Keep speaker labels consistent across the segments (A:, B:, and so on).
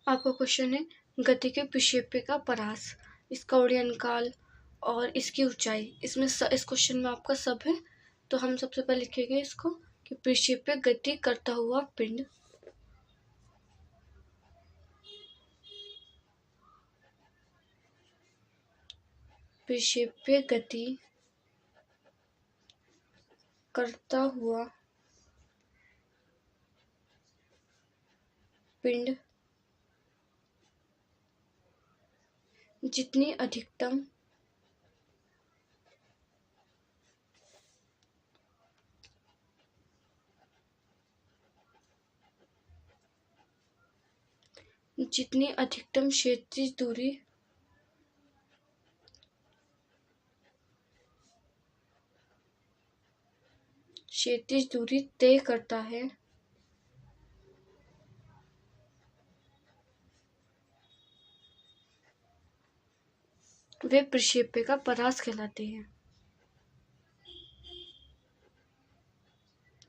A: आपका क्वेश्चन है गति के विक्षेप्य का परास, इसका उड़यन काल और इसकी ऊंचाई। इसमें इस क्वेश्चन में आपका सब है। तो हम सबसे पहले लिखेंगे इसको कि विक्षेप्य गति करता हुआ पिंड, विक्षेप्य गति करता हुआ पिंड जितनी अधिकतम क्षैतिज दूरी तय करता है, वे विक्षेप्य का परास कहलाते हैं।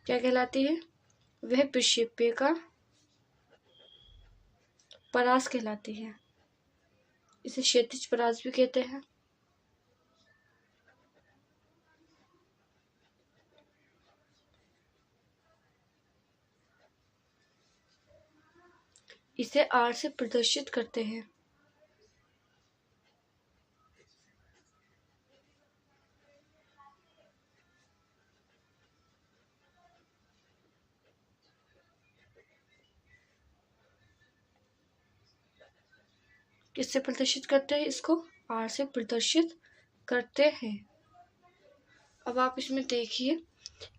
A: क्या कहलाती है? वह विक्षेप्य का परास कहलाती है। इसे क्षैतिज परास भी कहते हैं। इसे R से प्रदर्शित करते हैं। किससे प्रदर्शित करते हैं? इसको R से प्रदर्शित करते हैं। अब आप इसमें देखिए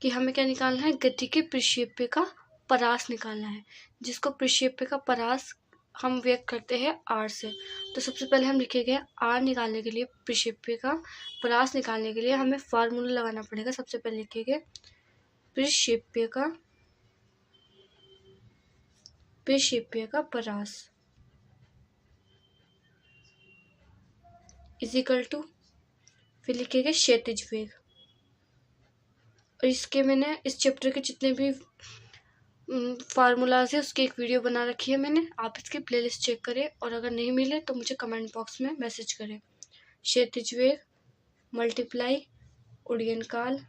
A: कि हमें क्या निकालना है, गति के विक्षेप्य का परास निकालना है, जिसको विक्षेप्य का परास हम व्यक्त करते हैं R से। तो सबसे पहले हम लिखेंगे R निकालने के लिए, विक्षेप्य का परास निकालने के लिए हमें फार्मूला लगाना पड़ेगा। सबसे पहले लिखेंगे विक्षेप्य का परास इज इक्वल टू, फिर लिखेंगे क्षैतिज वेग। और इसके मैंने इस चैप्टर के जितने भी फार्मूलाज है उसकी एक वीडियो बना रखी है मैंने, आप इसकी प्लेलिस्ट चेक करें, और अगर नहीं मिले तो मुझे कमेंट बॉक्स में मैसेज करें। क्षैतिज वेग मल्टीप्लाई उड़यन काल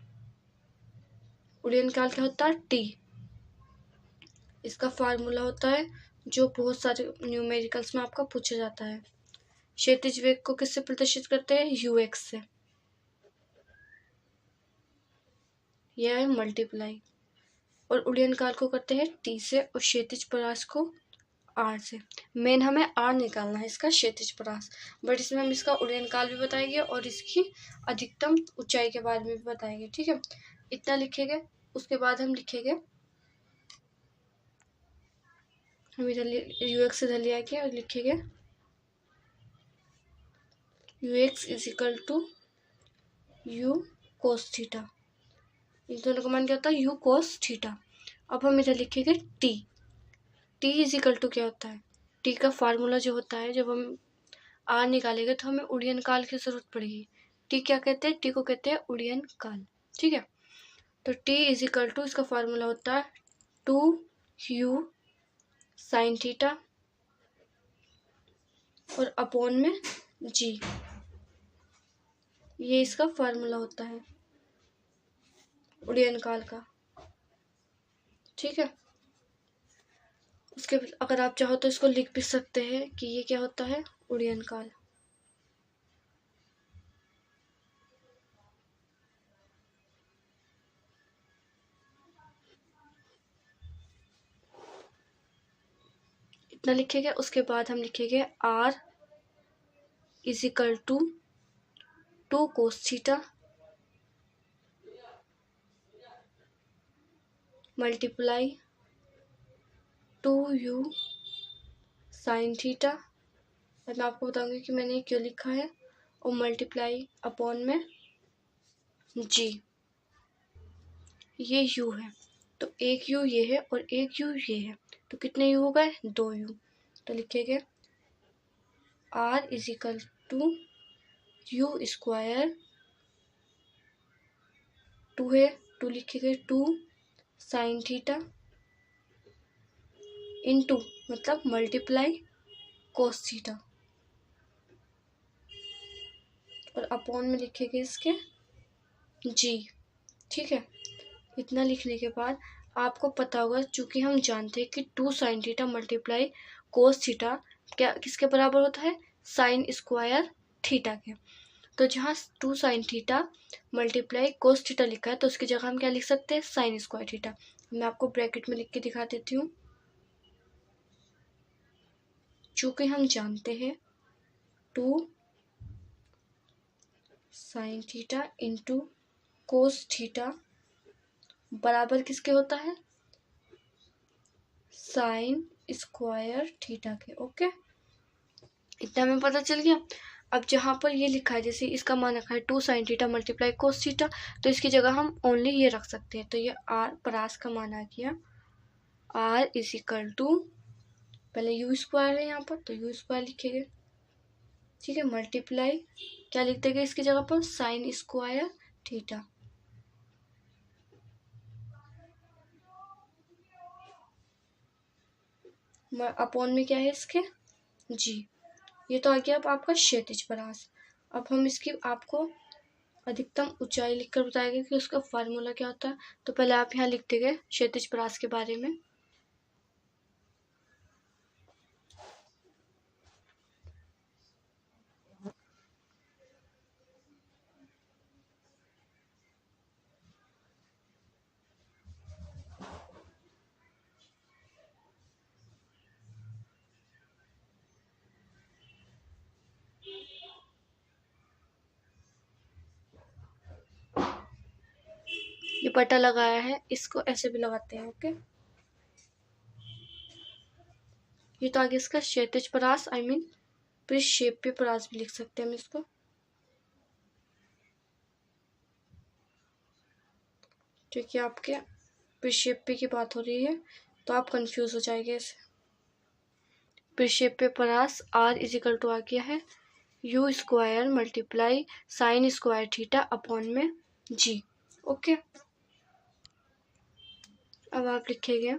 A: क्या होता है? T। इसका फार्मूला होता है जो बहुत सारे न्यूमेरिकल्स में आपका पूछा जाता है। क्षैतिज वेग को किससे प्रदर्शित करते हैं? UX से। यह है मल्टीप्लाई, और उड़यन काल को करते हैं T से, और क्षैतिज परास को R से। मेन हमें R निकालना है, इसका क्षैतिज परास, बट इसमें हम इसका उड़यन काल भी बताएंगे और इसकी अधिकतम ऊंचाई के बारे में भी बताएंगे। ठीक है, इतना लिखेंगे। उसके बाद हम लिखेंगे, हम इधर UX इधर ले आएंगे और लिखेंगे UX is equal to U cos theta. इन दोनों का मान क्या होता है? U cos theta. अब हम इधर लिखेंगे T इज इक्वल टू क्या होता है? T का फार्मूला जो होता है, जब हम R निकालेंगे तो हमें उड़यन काल की जरूरत पड़ेगी। T क्या कहते हैं? T को कहते हैं उड़यन काल। ठीक है, तो T इज इक्वल टू, इसका फार्मूला होता है 2U साइन थीटा और अपॉन में G। ये इसका फार्मूला होता है उड़यन काल का। ठीक है, उसके अगर आप चाहो तो इसको लिख भी सकते हैं कि ये क्या होता है? उड़यन काल। इतना लिखेंगे। उसके बाद हम लिखेंगे R is equal to 2 cos theta multiply 2U sine theta. मैं आपको बताऊंगी कि मैंने क्यों लिखा है, और मल्टीप्लाई अपॉन में G। ये U है, तो एक U ये है और एक U ये है, तो कितने U हो गए? 2U। तो लिखेंगे R is equal to U square, 2 है, 2 लिखेंगे 2 साइन थीटा इनटू, मतलब मल्टीप्लाई कोस थीटा और अपॉन में लिखेंगे इसके जी। ठीक है, इतना लिखने के बाद आपको पता होगा, चूंकि हम जानते हैं कि 2 sine theta multiply cos theta क्या किसके बराबर होता है, साइन स्क्वायर थीटा के। तो जहाँ 2 sine theta multiply cos theta लिखा है तो उसकी जगह हम क्या लिख सकते हैं, साइन स्क्वायर थीटा। मैं आपको ब्रैकेट में लिख के दिखा देती हूँ। चूंकि हम जानते हैं 2 sine theta into cos theta बराबर किसके होता है, साइन स्क्वायर थीटा के। ओके, इतना हमें पता चल गया। अब जहाँ पर ये लिखा है, जैसे इसका मान रखा है 2 sine theta multiply cos theta, तो इसकी जगह हम ओनली ये रख सकते हैं। तो ये आर परास का मान आ गया, आर इज इक्वल टू, पहले यू स्क्वायर है यहाँ पर तो यू स्क्वायर लिखेंगे। ठीक है, मल्टीप्लाई क्या लिख देंगे इसकी जगह पर, साइन स्क्वायर थीटा। अपॉन में क्या है इसके जी। ये तो आ गया अब आपका क्षैतिज परास। अब हम इसकी आपको अधिकतम ऊंचाई लिखकर बताएंगे कि उसका फार्मूला क्या होता है। तो पहले आप यहाँ लिख देंगे क्षैतिज परास के बारे में। ये पट्टा लगाया है, इसको ऐसे भी लगाते हैं। ओके, ये तो आगे इसका क्षैतिज परास, आई मीन पृष्ठ शेप पे परास भी लिख सकते हैं हम इसको। क्योंकि आपके पृष्ठ शेप पे की बात हो रही है तो आप कंफ्यूज हो जाएंगे इसे। पृष्ठ शेप पे परास आर इज इक्वल टू आ गया है U square multiply sine square theta upon में जी। ओके, अब आप लिखेंगे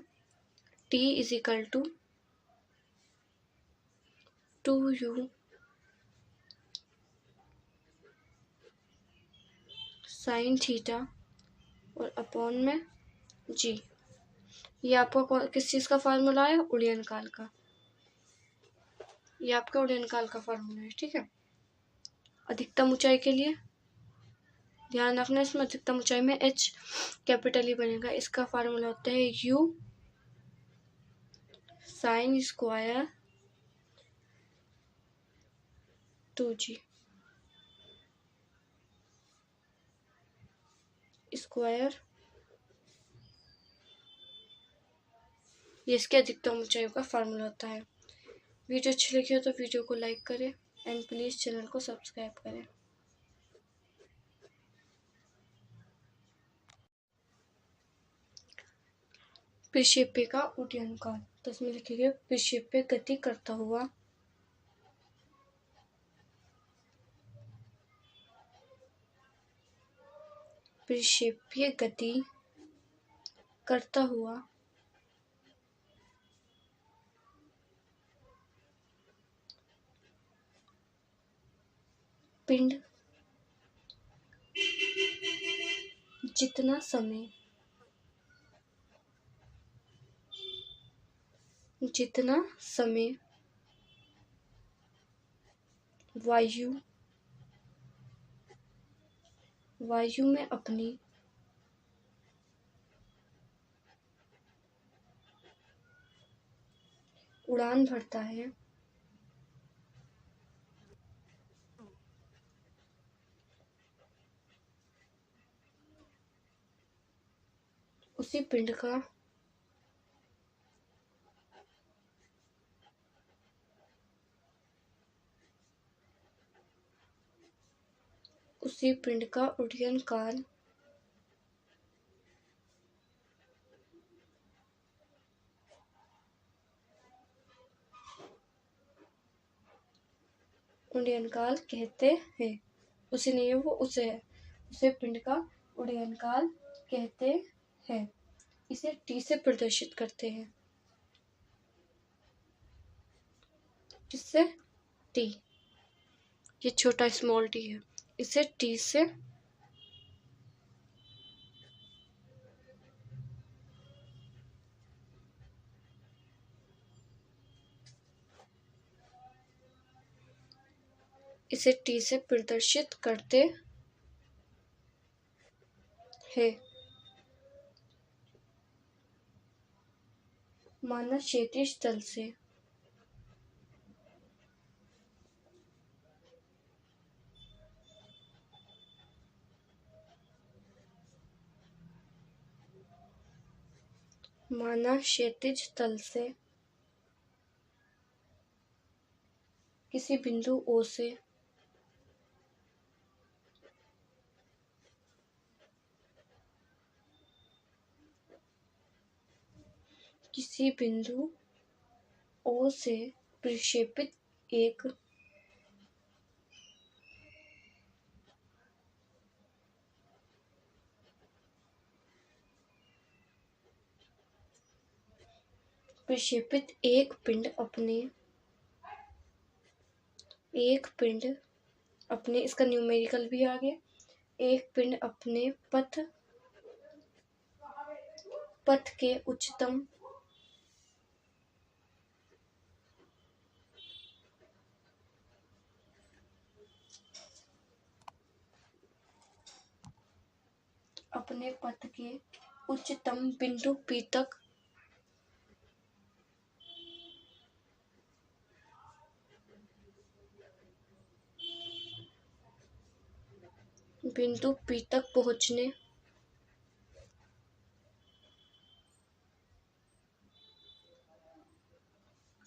A: T is equal to 2u sine theta और अपॉन में जी। ये आपका किस चीज़ का फार्मूला है, उड़यन काल का। ये आपका उड़यन काल का फार्मूला है। ठीक है, अधिकतम ऊंचाई के लिए ध्यान रखना, इसमें अधिकतम ऊंचाई में h कैपिटल ही बनेगा। इसका फार्मूला होता है u sine square 2g square. ये इसके अधिकतम ऊंचाई का फार्मूला होता है। वीडियो अच्छी लगी हो तो वीडियो को लाइक करें एंड प्लीज़ चैनल को सब्सक्राइब करें। पृष्ठेपे का उड्डयन काल, तो इसमें लिखेंगे पृष्ठेपे गति करता हुआ पृष्ठेपीय गति करता हुआ पिंड जितना समय वायु में अपनी उड़ान भरता है, उसी पिंड का उड्डयन काल कहते हैं। उसे नहीं है, वो उसे है, उसे पिंड का उड्डयन काल कहते हैं। इसे टी से प्रदर्शित करते हैं। किससे? टी। ये छोटा स्मॉल टी है, इसे टी से प्रदर्शित करते हैं। माना क्षैतिज तल से किसी बिंदु O से प्रक्षेपित एक अपने इसका न्यूमेरिकल भी आ गया। एक पिंड अपने पथ के उच्चतम बिंदु P तक पहुंचने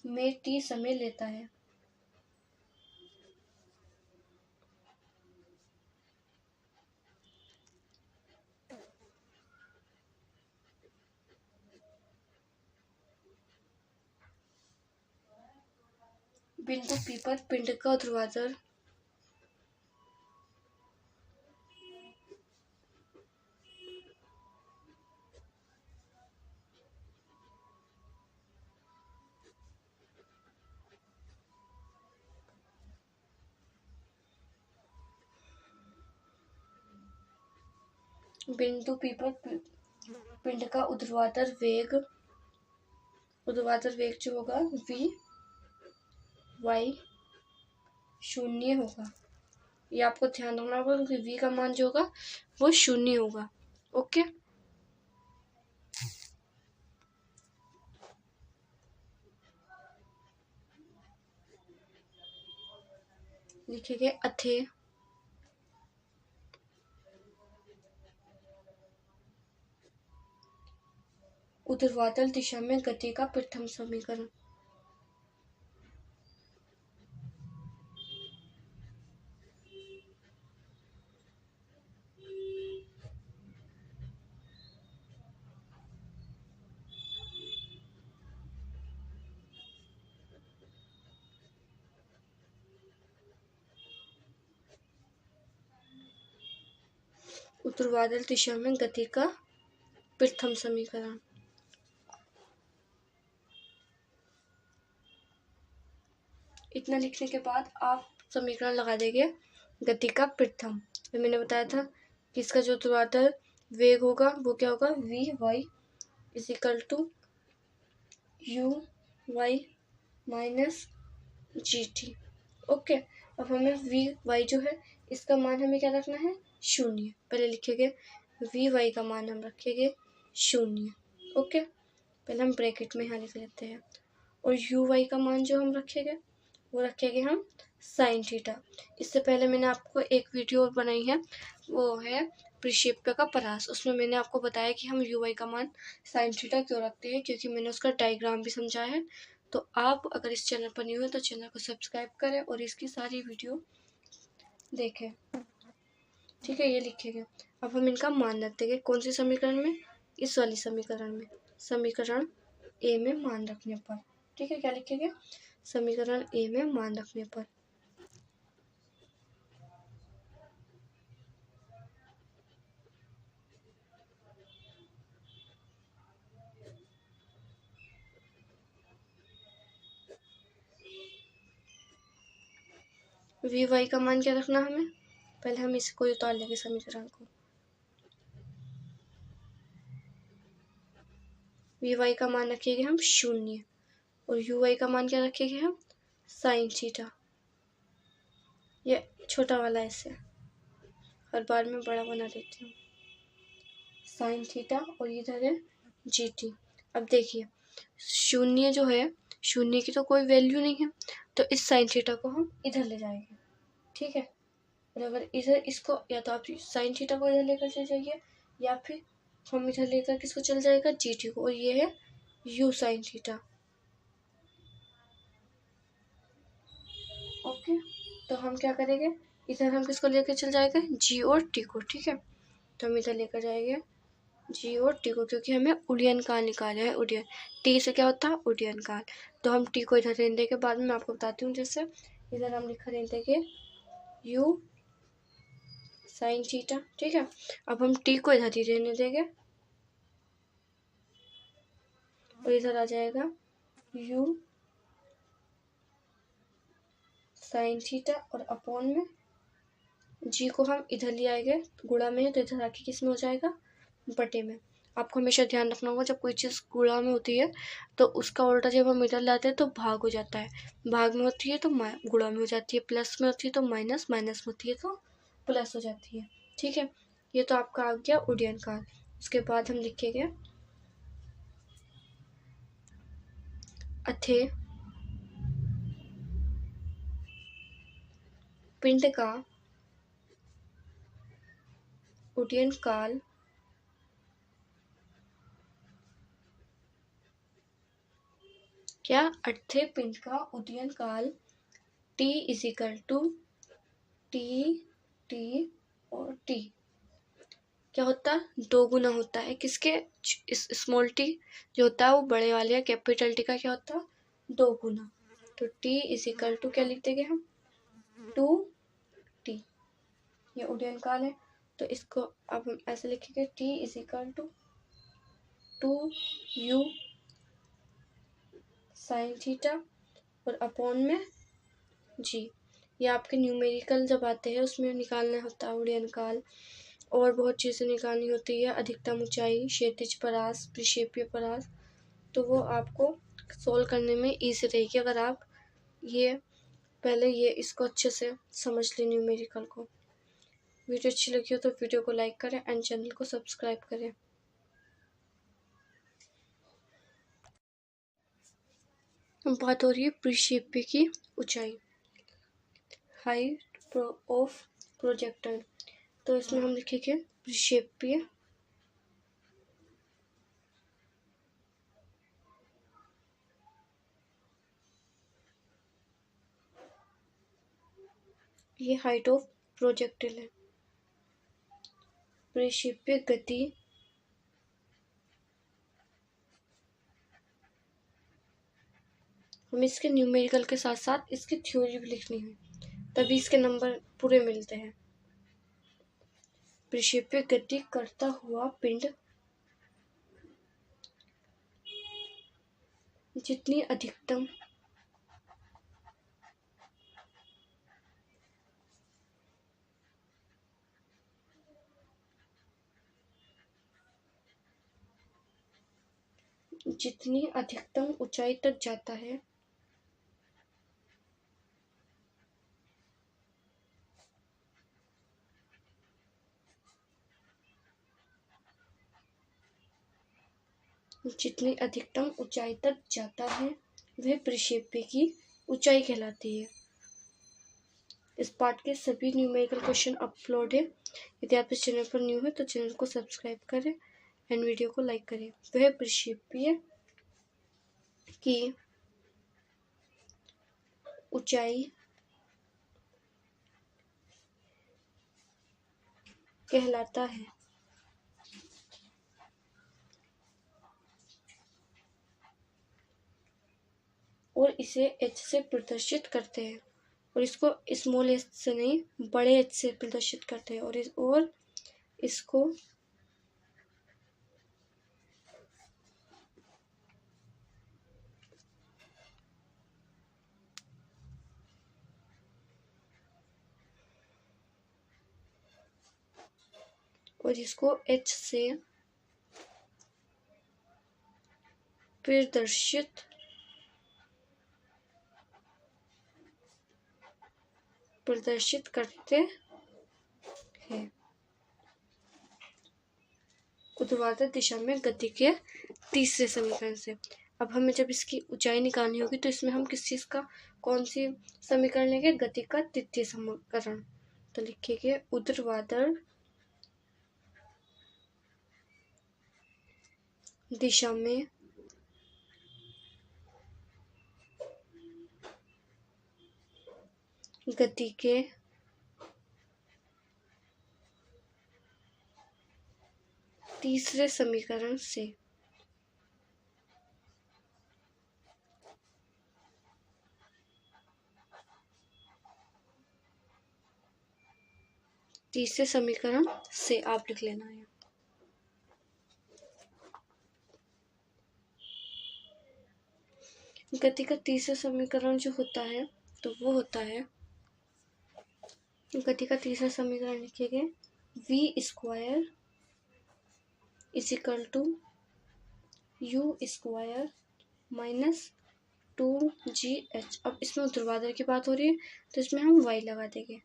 A: में T समय लेता है। बिंदु P पर पिंड का ध्रुवांतर बिंदु P पर पिंड का ऊर्ध्वाधर वेग जो होगा v y 0 होगा। ये आपको ध्यान रखना होगा क्योंकि v का मान जो होगा वो 0 होगा। ओके, लिखेंगे अथे ऊर्ध्वाधर दिशा में गति का प्रथम समीकरण। ऊर्ध्वाधर दिशा में गति का प्रथम समीकरण। इतना लिखने के बाद आप समीकरण लगा देंगे गति का प्रथम। तो मैंने बताया था कि इसका जो ऊर्ध्वाधर वेग होगा वो क्या होगा, V Y is equal to U Y minus G T. Okay, अब हमें वी वाई जो है इसका मान हमें क्या रखना है, 0। पहले लिखेंगे वी वाई का मान हम रखेंगे 0। ओके, पहले हम ब्रैकेट में यहाँ लिख लेते हैं। और यू वाई का मान जो हम रखेंगे वो रखेंगे हम साइन थीटा। इससे पहले मैंने आपको एक वीडियो और बनाई है, वो है प्रक्षेप्य का परास। उसमें मैंने आपको बताया कि हम यू वाई का मान साइन थीटा क्यों रखते हैं, क्योंकि मैंने उसका डायग्राम भी समझा है। तो आप अगर इस चैनल पर न्यू है तो चैनल को सब्सक्राइब करें और इसकी सारी वीडियो देखें। ठीक है, ये लिखेंगे। अब हम इनका मान रख देंगे कौन सी समीकरण में, इस वाली समीकरण में, समीकरण ए में मान रखने पर। ठीक है, क्या लिखेंगे, समीकरण ए में मान रखने पर। वी वाई का मान क्या रखना हमें, पहले हम इसको उतार लेंगे समीकरण को। वी वाई का मान रखेंगे हम 0 और यू वाई का मान क्या रखेंगे हम साइन थीटा। ये छोटा वाला ऐसे हर बार में बड़ा बना देती हूँ, साइन थीटा, और इधर है जी टी। अब देखिए 0 जो है, 0 की तो कोई वैल्यू नहीं है, तो इस साइन थीटा को हम इधर ले जाएंगे, ठीक है। और अगर इधर इसको, या तो आप साइन थीटा को इधर लेकर चल जाइए, या फिर हम इधर लेकर किसको चल जाएगा जी टी को, और ये है यू साइन थीटा। ओके, तो हम क्या करेंगे, इधर हम किसको लेकर चल जाएंगे जी और टी को, ठीक है। तो हम इधर लेकर जाएंगे जी और टी को, क्योंकि हमें उड़ियन काल निकाला है। उड़ियन टी से क्या होता है उड़ियन काल। तो हम टी को इधर रहने के बाद में मैं आपको बताती हूँ। जैसे इधर हम लिखा रहने के यू साइन थीटा, ठीक है। अब हम टी को इधर ही रहने देंगे और इधर आ जाएगा यू साइन थीटा, और अपॉन में जी को हम इधर ले आएंगे, गुणा में है तो इधर आके किस में हो जाएगा बटे में। आपको हमेशा ध्यान रखना होगा, जब कोई चीज़ गुणा में होती है तो उसका उल्टा जब हम इधर लाते हैं तो भाग हो जाता है, भाग में होती है तो गुणा में हो जाती है, प्लस में होती है तो माइनस, माइनस में होती है तो प्लस हो जाती है, ठीक है। ये तो आपका आ गया उड़ियन काल। उसके बाद हम लिखेंगे अथे पिंड का उड़ियन काल क्या, अठे पिंड का उदयन काल T is equal to T T और टी क्या होता है दो गुना होता है किसके, इस स्मॉल टी जो होता है वो बड़े वाले या कैपिटल टी का क्या होता है दो गुना। तो टी इज इक्वल टू क्या लिख देंगे हम 2t, ये उड़यन काल है। तो इसको अब हम ऐसे लिखेंगे T is equal to 2u sine theta और अपॉन में जी। ये आपके न्यूमेरिकल जब आते हैं उसमें निकालना होता है उड़यन काल, और बहुत चीज़ें निकालनी होती है, अधिकतम ऊंचाई, क्षैतिज परास, प्रक्षेपीय परास, तो वो आपको सोल्व करने में ईजी रहेगी अगर आप ये पहले ये इसको अच्छे से समझ लें न्यूमेरिकल को। वीडियो अच्छी लगी हो तो वीडियो को लाइक करें एंड चैनल को सब्सक्राइब करें। बात हो रही है प्रक्षेप्य की ऊंचाई, हाइट ऑफ प्रोजेक्टाइल। तो इसमें हम लिखेंगे प्रक्षेप्य ये हाइट ऑफ प्रोजेक्टाइल है। प्रक्षेप्य गति हमें इसके न्यूमेरिकल के साथ साथ इसकी थ्योरी भी लिखनी है, तभी इसके नंबर पूरे मिलते हैं। प्रक्षेप्य गति करता हुआ पिंड जितनी अधिकतम ऊंचाई तक जाता है जितनी अधिकतम ऊंचाई तक जाता है वह प्रक्षेप्य की ऊंचाई कहलाती है। इस पार्ट के सभी न्यूमेरिकल क्वेश्चन अपलोड है। यदि आप इस चैनल पर न्यू है तो चैनल को सब्सक्राइब करें एंड वीडियो को लाइक करें। वह प्रक्षेप्य की ऊंचाई कहलाता है। और इसे एच से प्रदर्शित करते हैं, और इसको स्मॉल एच से नहीं बड़े एच से प्रदर्शित करते हैं, और इसको और इसको h से प्रदर्शित करते हैं ऊर्ध्वाधर दिशा में गति के तीसरे समीकरण से। अब हमें जब इसकी ऊंचाई निकालनी होगी तो इसमें हम किस चीज का कौन सी समीकरण लेंगे? गति का तृतीय समीकरण। तो लिखेंगे ऊर्ध्वाधर दिशा में गति के तीसरे समीकरण से। तीसरे समीकरण से आप लिख लेना है। गति का तीसरा समीकरण जो होता है तो वो होता है, गति का तीसरा समीकरण लिखेंगे v square is equal to U square minus 2gh। अब इसमें ऊर्ध्वाधर की बात हो रही है तो इसमें हम y लगा देंगे।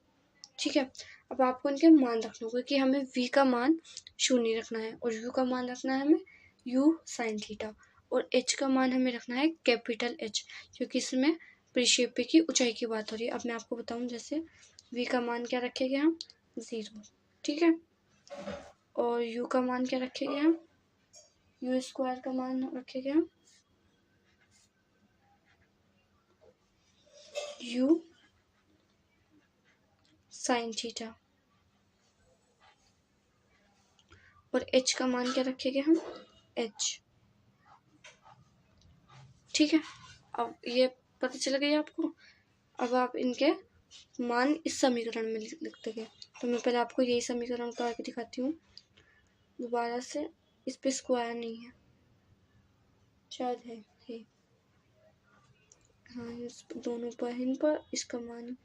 A: ठीक है, अब आपको इनके मान रखना होगा कि हमें v का मान 0 रखना है और u का मान रखना है हमें u sin थीटा और h का मान हमें रखना है कैपिटल H, क्योंकि इसमें परिक्षेप्य की ऊंचाई की बात हो रही है। अब मैं आपको बताऊं, जैसे v का मान क्या रखेंगे हम 0, ठीक है, और u का मान क्या रखेंगे हम, u स्क्वायर का मान रखेंगे हम u sin थीटा और h का मान क्या रखेंगे हम h। ठीक है, अब ये पता चल गया आपको। अब आप इनके मान इस समीकरण में लिख देंगे। तो मैं पहले आपको यही समीकरण उतार के दिखाती हूँ दोबारा से। इस पे स्क्वायर नहीं है, शायद है। हाँ, इस दोनों पर इन पर इसका मान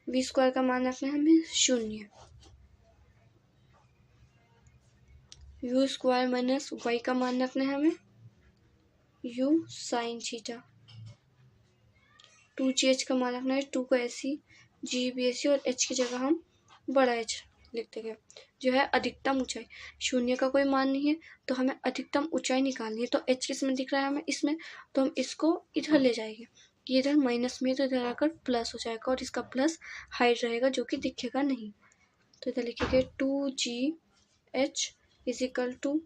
A: v स्क्वायर का मान रखना है हमें 0, u स्क्वायर माइनस y का मान रखना है हमें u sin थीटा, 2gh का मान रखना है 2 को ऐसी g भी ऐसी और h की जगह हम बड़ा h लिख देंगे जो है अधिकतम ऊंचाई। 0 का कोई मान नहीं है तो हमें अधिकतम ऊंचाई निकालनी है। तो h किस में दिख रहा है हमें इसमें, तो हम इसको इधर ले जाएंगे, ये इधर माइनस में तो इधर आकर प्लस हो जाएगा और इसका प्लस हाइड रहेगा जो कि दिखेगा नहीं। तो इधर लिखेंगे 2gh is equal to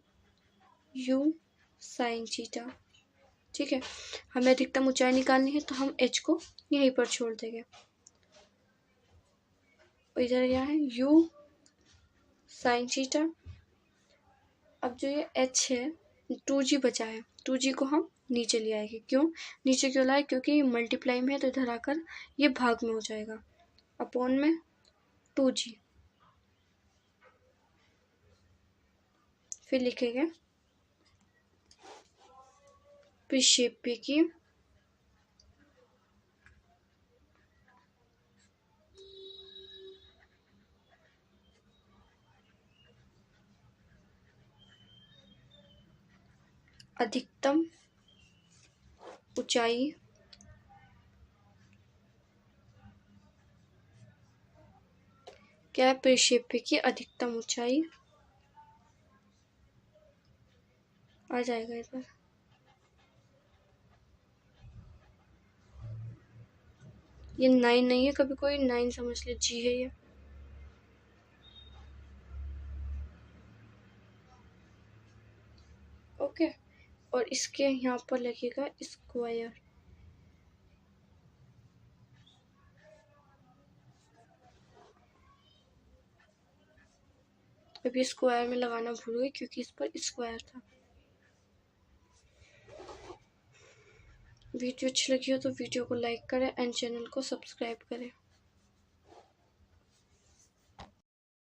A: u sin theta. ठीक है, हमें अधिकतम ऊंचाई निकालनी है तो हम h को यहीं पर छोड़ देंगे। इधर क्या है u sin थीटा। अब जो ये h है 2g बचा है, 2g को हम नीचे ले आएंगे। क्यों नीचे क्यों लाए? क्योंकि ये मल्टीप्लाई में है तो इधर आकर ये भाग में हो जाएगा, अपॉन में 2g। फिर लिखेंगे परिक्षेप्य की अधिकतम ऊंचाई क्या है? परिक्षेप्य की अधिकतम ऊंचाई आ जाएगा इधर। ये 9 नहीं है, कभी कोई 9 समझ ले, जी है ये। ओके, और इसके यहाँ पर लगेगा स्क्वायर। अब ये स्क्वायर में लगाना भूल गई क्योंकि इस पर स्क्वायर था। वीडियो अच्छी लगी हो तो वीडियो को लाइक करें एंड चैनल को सब्सक्राइब करें।